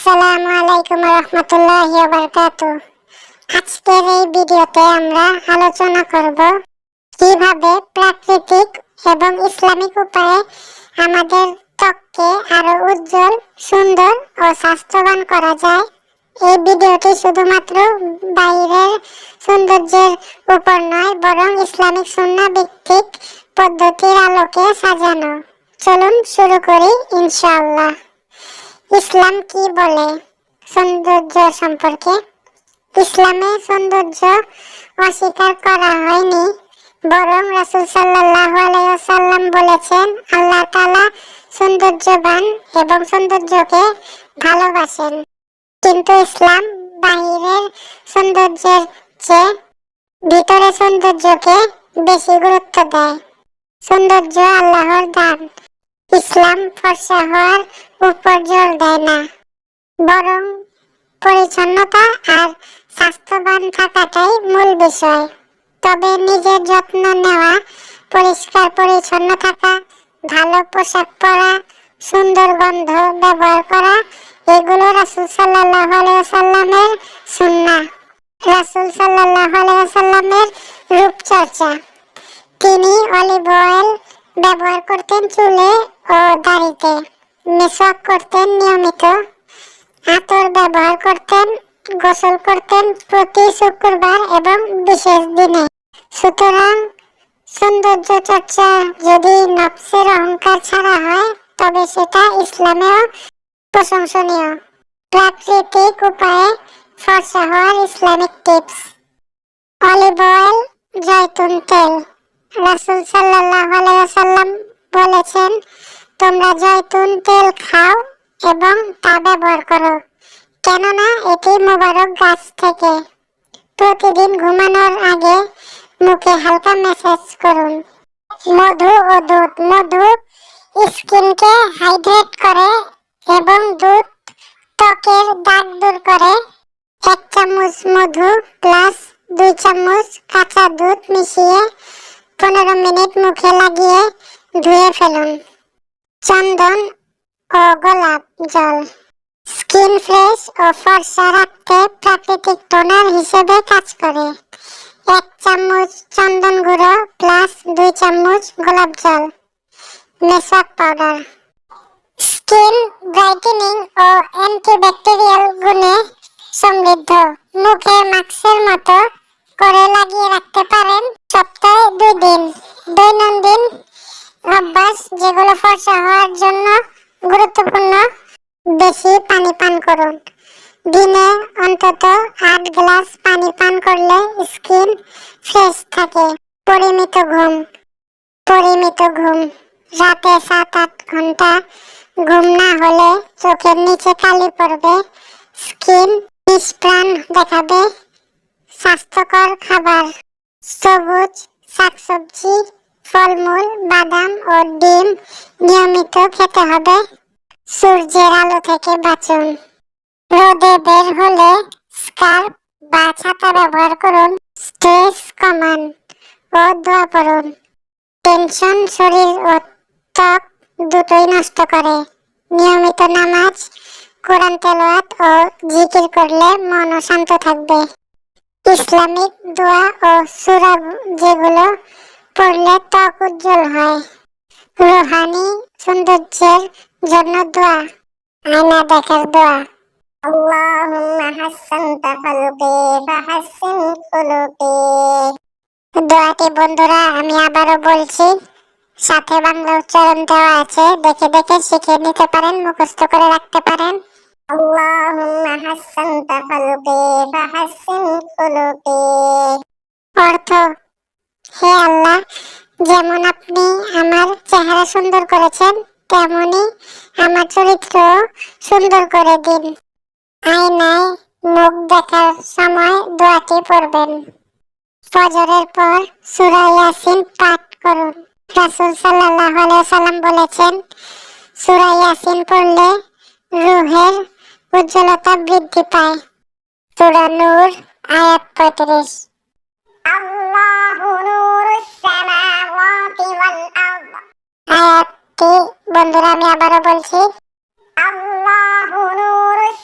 আসসালামু আলাইকুম রহমতুল্লাহি ওয়া বারাকাতুহু। আজকের এই ভিডিওতে আমরা আলোচনা করব কিভাবে প্রাকৃতিক এবং ইসলামিক উপায়ে আমাদের ত্বককে আরো উজ্জ্বল, সুন্দর ও স্বাস্থ্যবান করা যায়। এই ভিডিওটি শুধুমাত্র বাইরের সৌন্দর্যের উপর নয়, বরং ইসলামিক সুন্নাহ ভিত্তিক পদ্ধতির আলোকে সাজানো। চলুন শুরু করি ইনশাআল্লাহ। ইসলাম কি বলে সৌন্দর্য সম্পর্কে? ইসলামে সৌন্দর্য অস্বীকার করা হয়নি, বরং রাসূল সাল্লাল্লাহু আলাইহি ওয়াসাল্লাম বলেছেন, আল্লাহ তাআলা সৌন্দর্যবান এবং সৌন্দর্যকে ভালোবাসেন। কিন্তু ইসলাম বাহিরের সৌন্দর্যের চেয়ে ভিতরের সৌন্দর্যকে বেশি গুরুত্ব দেয়। সৌন্দর্য আল্লাহর দান। ইসলাম ফর্সা হওয়ার উপর জোর দেয় না, বরং পরিচ্ছন্নতা আর স্বাস্থ্যবান থাকাটাই মূল বিষয়। তবে নিজের যত্ন নেওয়া, পরিষ্কার পরিচ্ছন্ন থাকা, ভালো পোশাক পরা, সুন্দর গন্ধ ব্যবহার করা, এগুলো রাসূল সাল্লাল্লাহু আলাইহি ওয়াসাল্লামের সুন্নাহ। রাসূল সাল্লাল্লাহু আলাইহি ওয়াসাল্লামের রূপচর্চা। তিনি অলিভ অয়েল ব্যবহার করতেন চুলে ও দাড়িতে, মেসওয়াক করতেন নিয়মিত, আতর ব্যবহার করতেন, গোসল করতেন প্রতি শুক্রবার এবং বিশেষ দিনে। সুতরাং সৌন্দর্য চর্চা যদি নফসের অহংকার ছাড়া হয়, তবে সেটা ইসলামেও প্রশংসনীয়। প্রাকৃতিক উপায়ে ফর্সা হওয়ার Islamic tips. Olive oil, Joytun তেল। রাসূল সাল্লাল্লাহু আলাইহি ওয়াসাল্লাম বলেছেন, তোমরা জয়তুন তেল খাও এবং তা ব্যবহার করো, কেননা এটি মুবারক গাছ থেকে। প্রতিদিন ঘুমানোর আগে মুখে হালকা ম্যাসাজ করুন। মধু ও দুধ। মধু স্কিনকে হাইড্রেট করে এবং দুধ ত্বকের দাগ দূর করে। 1 চামচ মধু প্লাস 2 চামচ কাঁচা দুধ মিশিয়ে 15 মিনিট মুখে লাগিয়ে ধুয়ে ফেলুন। চন্দন ও গোলাপ জল স্কিন ফ্রেশ ও ফর্সা রাখতে প্রাকৃতিক টোনার হিসেবে কাজ করে। 1 চামচ চন্দন গুঁড়ো প্লাস 2 চামচ গোলাপ জল। মেসওয়াক পাউডার স্কিন ব্রাইটেনিং ও অ্যান্টিব্যাকটেরিয়াল গুণে সমৃদ্ধ। মুখে মাস্কের মতো করে লাগিয়ে রাখতে পারেন সপ্তাহে 2 দিন। দৈনন্দিন অভ্যাস যেগুলো ফর্সা হওয়ার জন্য গুরুত্বপূর্ণ। বেশি পানি পান করুন। দিনে অন্তত 8 গ্লাস পানি পান করলে স্কিন ফ্রেশ থাকে। পরিমিত ঘুম। রাতে 7-8 ঘন্টা ঘুম না হলে চোখের নিচে কালি পড়বে, স্কিন নিষ্প্রাণ দেখাবে। স্বাস্থ্যকর খাবার। সবুজ শাকসবজি, ফলমূল, বাদাম ও ডিম নিয়মিত খেতে হবে। সূর্যের আলো থেকে বাঁচুন। রোদে বের হলে স্কার্ফ বা ছাতা ব্যবহার করুন। স্ট্রেস কমান ও দোয়া পড়ুন। টেনশন শরীর ও ত্বক দুটোই নষ্ট করে। নিয়মিত নামাজ, কোরআন তেলাওয়াত ও জিকির করলে মনও শান্ত থাকবে। ইসলামিক দোয়া ও সূরা যেগুলো পড়লে ত্বক উজ্জ্বল হয়। রুহানি সৌন্দর্যের জন্য দোয়া। আয়না দেখার দোয়া। আল্লাহুম্মা হাসসানতা কলবি ফাহাসসিন কুলুবি। দোয়াটি বন্ধুরা আমি আবারও বলছি, সাথে বাংলা উচ্চারণ দেওয়া আছে, দেখে দেখে শিখে নিতে পারেন, মুখস্থ করে রাখতে পারেন। আল্লাহুম্মা হাসসানতা কলবি ফাহাসসিন কুলুবি। অর্থ: হে আল্লাহ, যেমন আপনি আমার চেহারা সুন্দর করেছেন, তেমনি আমার চরিত্র সুন্দর করে দিন। আয়নায় মুখ দেখার সময় দোয়াটি পড়বেন। ফজরের পর সূরা ইয়াসিন পাঠ করুন। রাসূল সাল্লাল্লাহু আলাইহি ওয়াসাল্লাম বলেছেন, সূরা ইয়াসিন পড়লে রূহের উজ্জ্বলতা বৃদ্ধি পায়। সূরা নূর আয়াত 35। আল্লাহু নূরুস সামাওয়াতি ওয়াল আরদ। আয়াতটি বন্ধুরা আমি আবারও বলছি, আল্লাহু নূরুস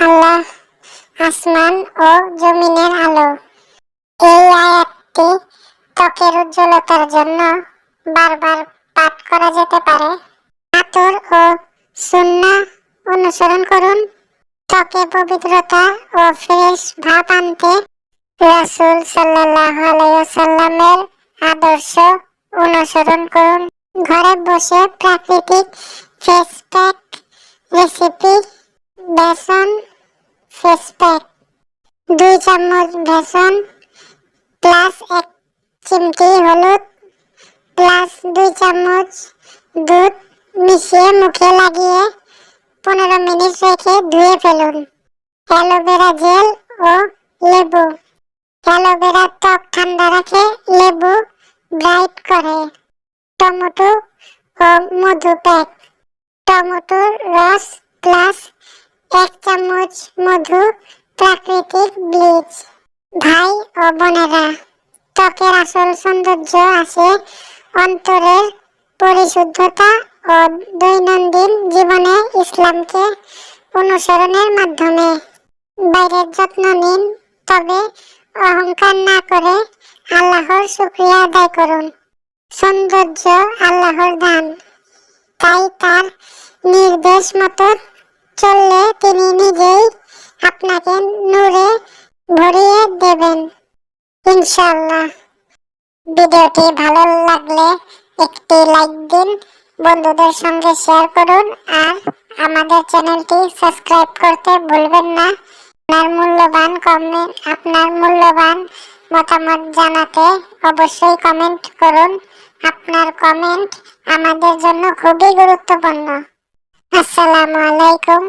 আল্লাহ আসমান ও জমিনের আলো। এই আয়াতটি ত্বকের উজ্জ্বলতার জন্য বারবার পাঠ করা যেতে পারে। আতর ও সুন্নাহ অনুসরণ করুন। ত্বকে পবিত্রতা ও ফ্রেশ ভাব আনতে রাসূল সাল্লাল্লাহু আলাইহি ওয়াসাল্লামের আদর্শ অনুসরণ করুন। ঘরে বসে প্রাকৃতিক ফেস প্যাক রেসিপি। বেসন ফেস প্যাক 2 চামচ বেসন প্লাস 1 চিমটি হলুদ প্লাস 2 চামচ দুধ মিশিয়ে মুখে লাগিয়ে 15 মিনিট রেখে ধুয়ে ফেলুন। অ্যালোভেরা জেল ও লেবু। অ্যালোভেরা ত্বক ঠান্ডা রাখে, লেবু ব্রাইট করে। টমেটো ও মধু প্যাক। টমেটোর রস প্লাস 1 চামচ মধু প্রাকৃতিক ব্লিচ। ভাই ও বোনেরা, ত্বকের আসল সৌন্দর্য আসে অন্তরের পরিশুদ্ধতা ও দৈনন্দিন জীবনে ইসলামকে অনুসরণের মাধ্যমে। বাইরের যত্ন নিন, তবে অহংকার না করে আল্লাহর শুকরিয়া আদায় করুন। সৌন্দর্য আল্লাহর দান, তাই তার নির্দেশ মতো চললে তিনি নিজেই আপনাকে নূরে ভরিয়ে দেবেন ইনশাআল্লাহ। ভিডিওটি ভালো লাগলে একটি লাইক দিন, বন্ধুদের সঙ্গে শেয়ার করুন আর আমাদের চ্যানেলটি সাবস্ক্রাইব করতে ভুলবেন না। আপনার মূল্যবান মতামত জানাতে অবশ্যই কমেন্ট করুন। আপনার কমেন্ট আমাদের জন্য খুবই গুরুত্বপূর্ণ। আসসালামু আলাইকুম।